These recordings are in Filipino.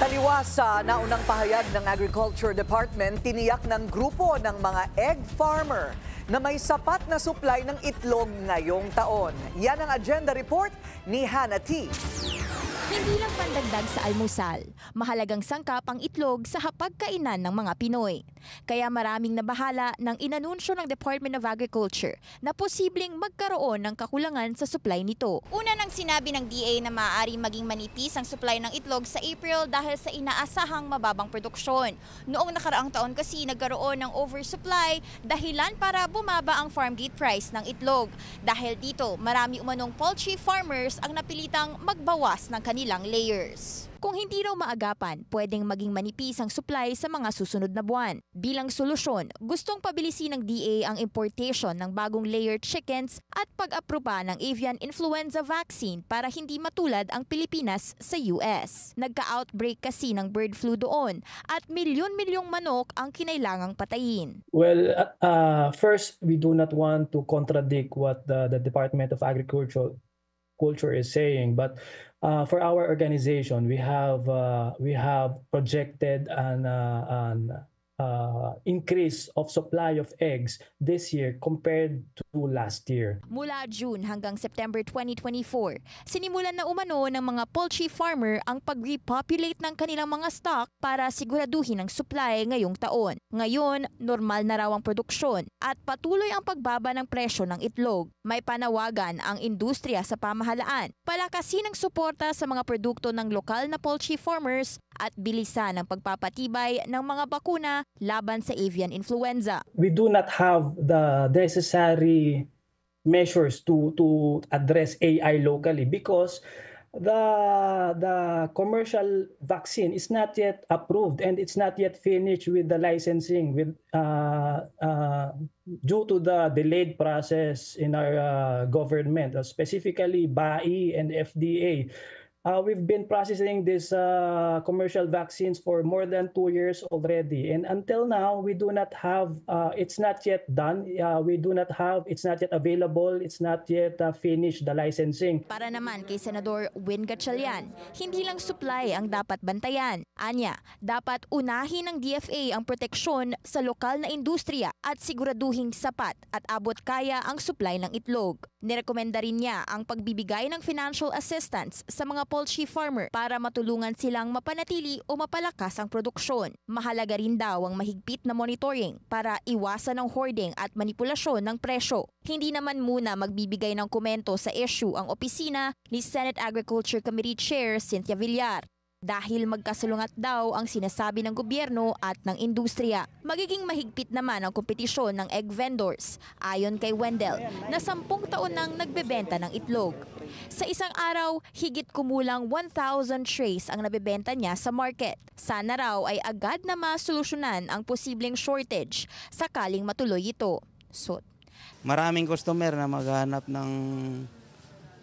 Taliwas sa naunang pahayag ng Agriculture Department, tiniyak ng grupo ng mga egg farmer na may sapat na supply ng itlog ngayong taon. Yan ang agenda report ni Hannah T. Hindi lang pandagdag sa almusal, mahalagang sangkap ang itlog sa hapagkainan ng mga Pinoy. Kaya maraming nabahala ng inanunsyo ng Department of Agriculture na posibleng magkaroon ng kakulangan sa supply nito. Una nang sinabi ng DA na maaari maging manipis ang supply ng itlog sa April dahil sa inaasahang mababang produksyon. Noong nakaraang taon kasi nagkaroon ng oversupply dahilan para bumaba ang farm gate price ng itlog. Dahil dito, marami umanong poultry farmers ang napilitang magbawas ng kanilang layers. Kung hindi raw maagapan, pwedeng maging manipis ang supply sa mga susunod na buwan. Bilang solusyon, gustong pabilisin ng DA ang importation ng bagong layered chickens at pag-aproba ng avian influenza vaccine para hindi matulad ang Pilipinas sa US. Nagka-outbreak kasi ng bird flu doon at milyon-milyong manok ang kinailangang patayin. Well, first, we do not want to contradict what the Department of Agriculture is saying, but for our organization, we have projected an increase of supply of eggs this year compared to last year. Mula June hanggang September 2024, sinimulan na umano ng mga poultry farmer ang pag-repopulate ng kanilang mga stock para siguraduhin ang supply ngayong taon. Ngayon, normal na raw ang produksyon at patuloy ang pagbaba ng presyo ng itlog. May panawagan ang industriya sa pamahalaan, palakasin ang suporta sa mga produkto ng lokal na poultry farmers at bilisan ang pagpapatibay ng mga bakuna laban sa avian influenza. We do not have the necessary measures to address AI locally because the commercial vaccine is not yet approved and it's not yet finished with the licensing due to the delayed process in our government, specifically BAI and FDA. We've been processing these commercial vaccines for more than 2 years already. And until now, we do not have, it's not yet done. It's not yet available. It's not yet finished the licensing. Para naman kay Senador Win Gatchalian, hindi lang supply ang dapat bantayan. Anya, dapat unahin ng DFA ang proteksyon sa lokal na industriya at siguraduhing sapat at abot kaya ang supply ng itlog. Nirekomenda rin niya ang pagbibigay ng financial assistance sa mga poultry farmer para matulungan silang mapanatili o mapalakas ang produksyon. Mahalaga rin daw ang mahigpit na monitoring para iwasan ang hoarding at manipulasyon ng presyo. Hindi naman muna magbibigay ng komento sa issue ang opisina ni Senate Agriculture Committee Chair Cynthia Villar. Dahil magkasalungat daw ang sinasabi ng gobyerno at ng industriya. Magiging mahigpit naman ang kompetisyon ng egg vendors, ayon kay Wendell, na 10 taon nang nagbebenta ng itlog. Sa isang araw, higit kumulang 1,000 trays ang nabebenta niya sa market. Sana raw ay agad na masolusyonan ang posibleng shortage sakaling matuloy ito. Maraming customer na maghanap ng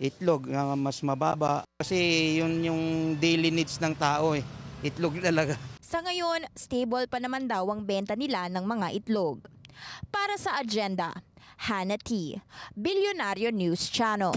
itlog na mas mababa kasi yun yung daily needs ng tao itlog talaga. Sa ngayon, stable pa naman daw ang benta nila ng mga itlog. Para sa agenda, Hannah T, Bilyonaryo News Channel.